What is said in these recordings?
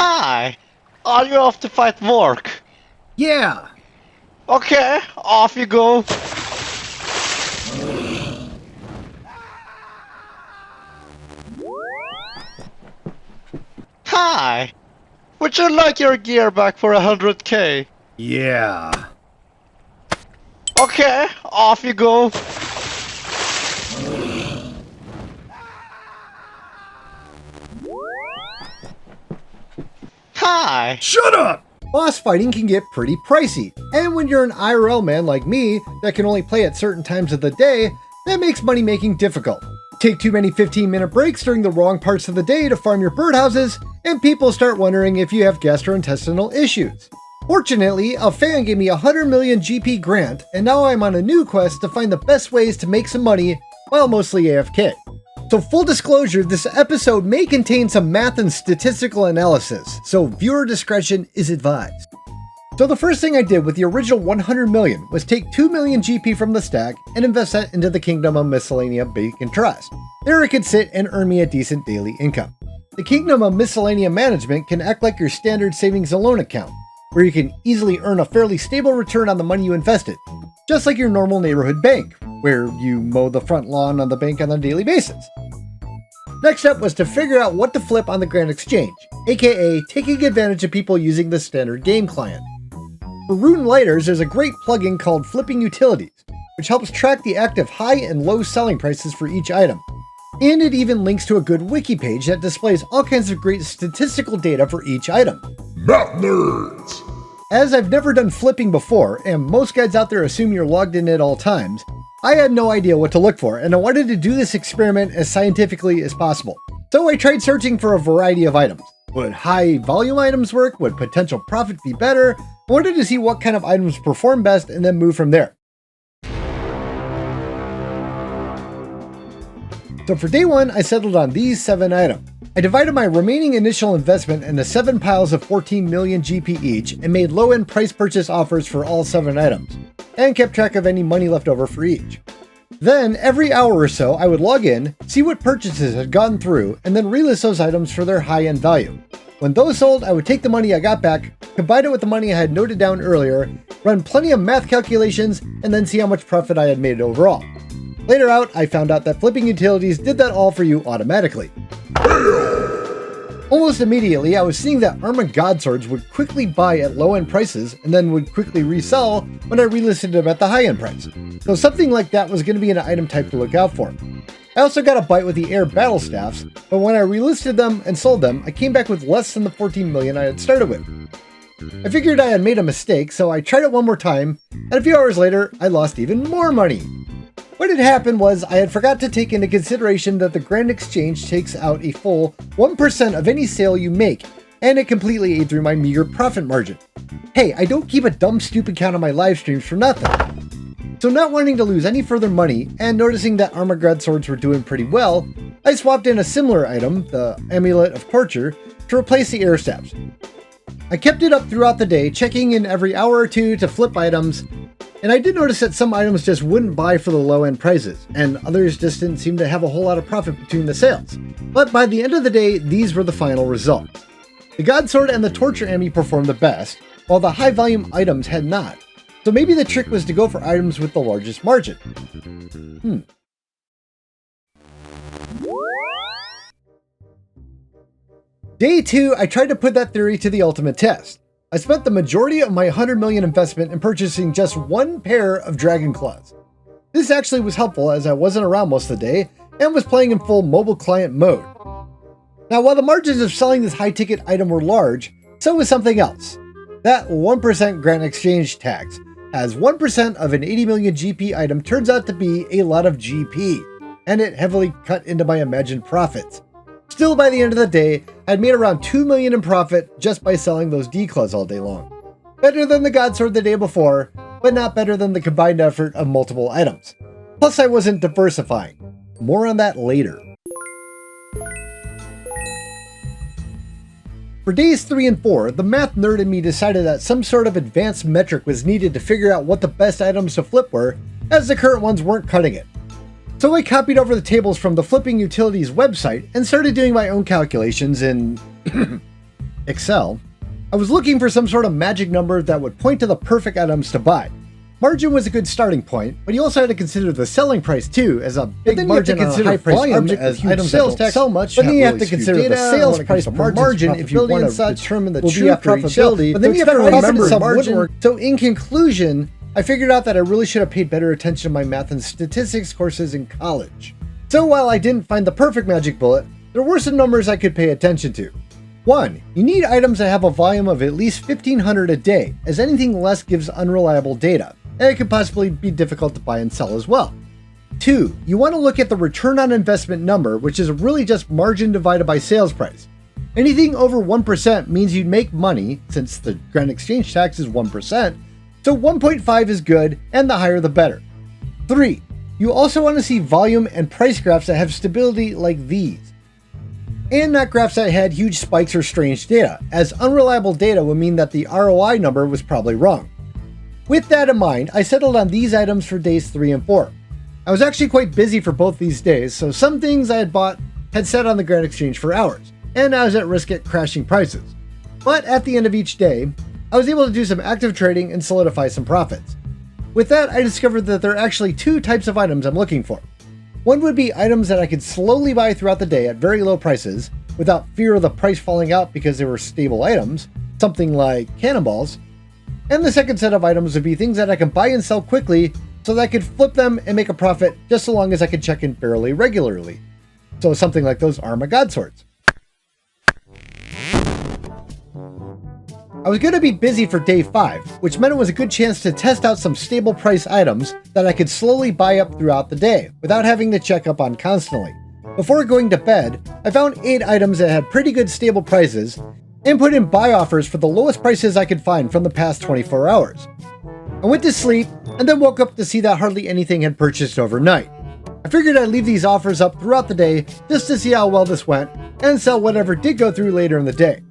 Hi! Are you off to fight work? Yeah! Okay, off you go! Hi! Would you like your gear back for 100k? Yeah! Okay, off you go! Hi! Shut up! Boss fighting can get pretty pricey, and when you're an IRL man like me that can only play at certain times of the day, that makes money making difficult. Take too many 15-minute breaks during the wrong parts of the day to farm your birdhouses, and people start wondering if you have gastrointestinal issues. Fortunately, a fan gave me a 100 million GP grant, and now I'm on a new quest to find the best ways to make some money while mostly AFK. So full disclosure, this episode may contain some math and statistical analysis, so viewer discretion is advised. So the first thing I did with the original 100 million was take 2 million GP from the stack and invest that into the Kingdom of Miscellanea Bacon Trust. There it could sit and earn me a decent daily income. The Kingdom of Miscellanea Management can act like your standard savings and loan account, where you can easily earn a fairly stable return on the money you invested, just like your normal neighborhood bank, where you mow the front lawn on the bank on a daily basis. Next up was to figure out what to flip on the Grand Exchange, aka taking advantage of people using the standard game client. For Rune Lighters, there's a great plugin called Flipping Utilities, which helps track the active high and low selling prices for each item. And it even links to a good wiki page that displays all kinds of great statistical data for each item. Math nerds! As I've never done flipping before, and most guides out there assume you're logged in at all times, I had no idea what to look for, and I wanted to do this experiment as scientifically as possible. So I tried searching for a variety of items. Would high volume items work? Would potential profit be better? I wanted to see what kind of items perform best and then move from there. So for day one, I settled on these 7 items. I divided my remaining initial investment into 7 piles of 14 million GP each and made low-end price purchase offers for all 7 items, and kept track of any money left over for each. Then, every hour or so, I would log in, see what purchases had gone through, and then relist those items for their high-end value. When those sold, I would take the money I got back, combine it with the money I had noted down earlier, run plenty of math calculations, and then see how much profit I had made overall. Later out, I found out that Flipping Utilities did that all for you automatically. Almost immediately, I was seeing that Armored Godswords would quickly buy at low-end prices and then would quickly resell when I relisted them at the high-end price. So something like that was going to be an item type to look out for. I also got a bite with the Air Battle Staffs, but when I relisted them and sold them, I came back with less than the 14 million I had started with. I figured I had made a mistake, so I tried it one more time, and a few hours later, I lost even more money. What had happened was I had forgot to take into consideration that the Grand Exchange takes out a full 1% of any sale you make, and it completely ate through my meager profit margin. Hey, I don't keep a dumb stupid count on my live streams for nothing. So not wanting to lose any further money, and noticing that Armored Godswords were doing pretty well, I swapped in a similar item, the Amulet of Torture, to replace the Air Staffs. I kept it up throughout the day, checking in every hour or two to flip items, and I did notice that some items just wouldn't buy for the low-end prices, and others just didn't seem to have a whole lot of profit between the sales. But by the end of the day, these were the final results. The Godsword and the Torture Ammy performed the best, while the high-volume items had not. So maybe the trick was to go for items with the largest margin. Day 2, I tried to put that theory to the ultimate test. I spent the majority of my 100 million investment in purchasing just 1 pair of Dragon Claws. This actually was helpful as I wasn't around most of the day and was playing in full mobile client mode. Now, while the margins of selling this high ticket item were large, so was something else. That 1% Grand Exchange tax, as 1% of an 80 million GP item turns out to be a lot of GP, and it heavily cut into my imagined profits. Still, by the end of the day, I'd made around 2 million in profit just by selling those D-Claws all day long. Better than the Godsword the day before, but not better than the combined effort of multiple items. Plus, I wasn't diversifying. More on that later. For days 3 and 4, the math nerd in me decided that some sort of advanced metric was needed to figure out what the best items to flip were, as the current ones weren't cutting it. So I copied over the tables from the Flipping Utilities website and started doing my own calculations in Excl, I was looking for some sort of magic number that would point to the perfect items to buy. Margin was a good starting point, but you also had to consider the selling price too, as a big margin on a high-priced object as items sales tax sell much. But then you have to consider the sales price per margin if you want to determine the true profitability. But then you have to remember margin. So in conclusion, I figured out that I really should have paid better attention to my math and statistics courses in college. So while I didn't find the perfect magic bullet, there were some numbers I could pay attention to. 1. You need items that have a volume of at least 1,500 a day, as anything less gives unreliable data, and it could possibly be difficult to buy and sell as well. 2. You want to look at the return on investment number, which is really just margin divided by sales price. Anything over 1% means you'd make money, since the Grand Exchange tax is 1%, so 1.5 is good, and the higher the better. 3. You also want to see volume and price graphs that have stability like these, and not graphs that had huge spikes or strange data, as unreliable data would mean that the ROI number was probably wrong. With that in mind, I settled on these items for days 3 and 4. I was actually quite busy for both these days, so some things I had bought had sat on the Grand Exchange for hours, and I was at risk at crashing prices. But at the end of each day, I was able to do some active trading and solidify some profits. With that, I discovered that there are actually 2 types of items I'm looking for. One would be items that I could slowly buy throughout the day at very low prices, without fear of the price falling out because they were stable items, something like cannonballs. And the second set of items would be things that I can buy and sell quickly so that I could flip them and make a profit just so long as I could check in fairly regularly. So something like those MacLeod swords. I was going to be busy for day 5, which meant it was a good chance to test out some stable price items that I could slowly buy up throughout the day without having to check up on constantly. Before going to bed, I found 8 items that had pretty good stable prices and put in buy offers for the lowest prices I could find from the past 24 hours. I went to sleep and then woke up to see that hardly anything had purchased overnight. I figured I'd leave these offers up throughout the day just to see how well this went and sell whatever did go through later in the day.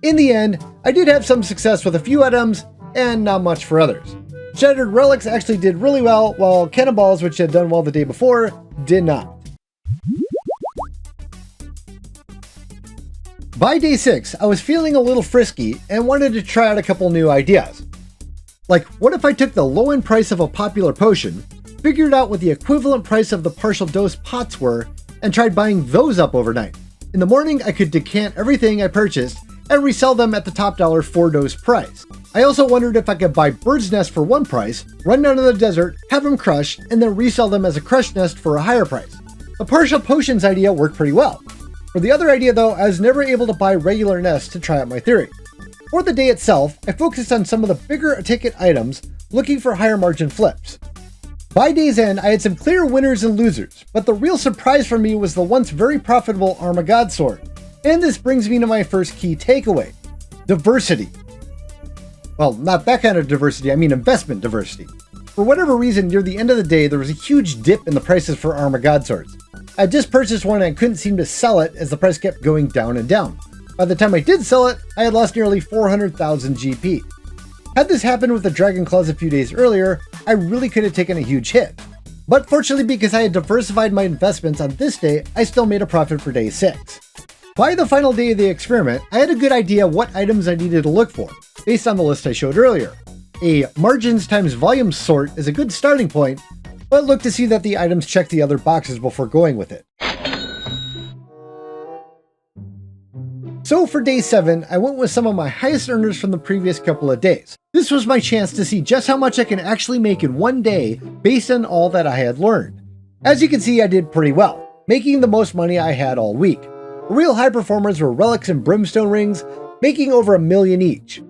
In the end, I did have some success with a few items and not much for others. Shattered relics actually did really well, while cannonballs, which had done well the day before, did not. By day 6, I was feeling a little frisky and wanted to try out a couple new ideas. Like, what if I took the low-end price of a popular potion, figured out what the equivalent price of the partial dose pots were, and tried buying those up overnight. In the morning, I could decant everything I purchased and resell them at the top dollar 4-dose price. I also wondered if I could buy bird's nest for 1 price, run down to the desert, have them crushed, and then resell them as a crushed nest for a higher price. The partial potions idea worked pretty well. For the other idea though, I was never able to buy regular nests to try out my theory. For the day itself, I focused on some of the bigger ticket items, looking for higher margin flips. By day's end, I had some clear winners and losers, but the real surprise for me was the once very profitable MacLeod sword. And this brings me to my first key takeaway: diversity. Well, not that kind of diversity, I mean investment diversity. For whatever reason, near the end of the day, there was a huge dip in the prices for MacLeod swords. I just purchased one and I couldn't seem to sell it as the price kept going down and down. By the time I did sell it, I had lost nearly 400,000 GP. Had this happened with the Dragon Claws a few days earlier, I really could have taken a huge hit. But fortunately, because I had diversified my investments on this day, I still made a profit for day 6. By the final day of the experiment, I had a good idea what items I needed to look for, based on the list I showed earlier. A margins times volume sort is a good starting point, but look to see that the items check the other boxes before going with it. So for day 7, I went with some of my highest earners from the previous couple of days. This was my chance to see just how much I can actually make in one day based on all that I had learned. As you can see, I did pretty well, making the most money I had all week. Real high performers were relics and brimstone rings, making over $1 million each.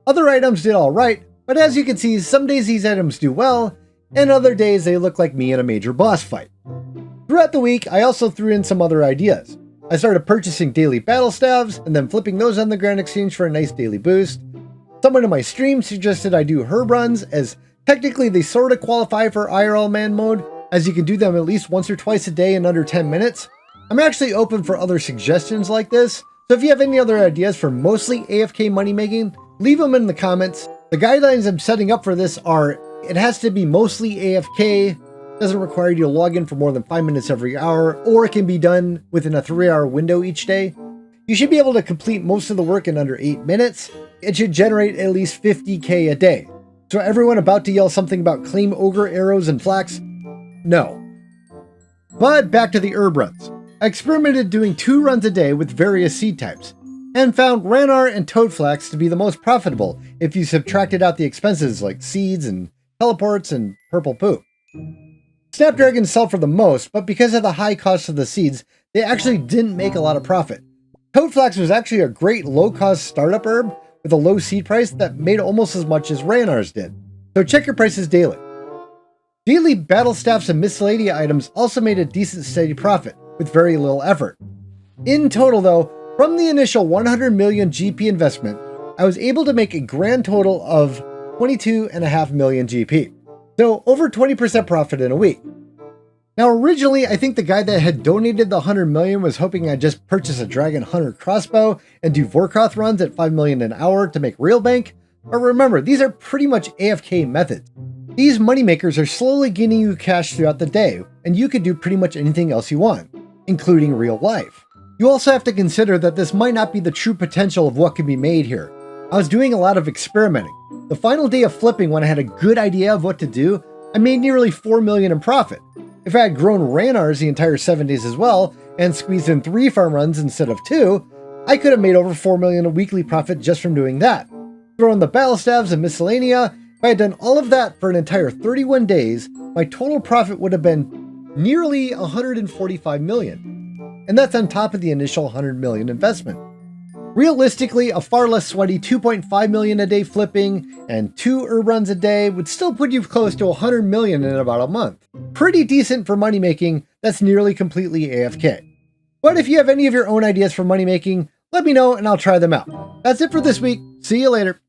Other items did alright, but as you can see, some days these items do well, and other days they look like me in a major boss fight. Throughout the week, I also threw in some other ideas. I started purchasing daily battle staves, and then flipping those on the Grand Exchange for a nice daily boost. Someone in my stream suggested I do herb runs, as technically they sorta qualify for IRL-man mode, as you can do them at least once or twice a day in under 10 minutes. I'm actually open for other suggestions like this, so if you have any other ideas for mostly AFK money making, leave them in the comments. The guidelines I'm setting up for this are: it has to be mostly AFK, doesn't require you to log in for more than 5 minutes every hour, or it can be done within a 3-hour window each day. You should be able to complete most of the work in under 8 minutes. It should generate at least 50k a day. So everyone about to yell something about claim ogre arrows and flax? No. But back to the herb runs. I experimented doing 2 runs a day with various seed types, and found Ranarr and Toadflax to be the most profitable if you subtracted out the expenses like seeds and teleports and purple poo. Snapdragons sell for the most, but because of the high cost of the seeds, they actually didn't make a lot of profit. Toadflax was actually a great low-cost startup herb with a low seed price that made almost as much as Ranarr's did, so check your prices daily. Daily battle staffs and miscellaneous items also made a decent steady profit, with very little effort. In total though, from the initial 100 million GP investment, I was able to make a grand total of 22.5 million GP. So over 20% profit in a week. Now originally, I think the guy that had donated the 100 million was hoping I'd just purchase a Dragon Hunter crossbow and do Vorkoth runs at 5 million an hour to make real bank. But remember, these are pretty much AFK methods. These moneymakers are slowly getting you cash throughout the day, and you can do pretty much anything else you want, including real life. You also have to consider that this might not be the true potential of what can be made here. I was doing a lot of experimenting. The final day of flipping, when I had a good idea of what to do, I made nearly 4 million in profit. If I had grown Ranarrs the entire 7 days as well, and squeezed in 3 farm runs instead of 2, I could have made over 4 million a weekly profit just from doing that. Throw in the battle staves and miscellanea, if I had done all of that for an entire 31 days, my total profit would have been nearly 145 million. And that's on top of the initial 100 million investment. Realistically, a far less sweaty 2.5 million a day flipping and 2 herb runs a day would still put you close to 100 million in about a month. Pretty decent for money making that's nearly completely AFK. But if you have any of your own ideas for money making, let me know and I'll try them out. That's it for this week. See you later.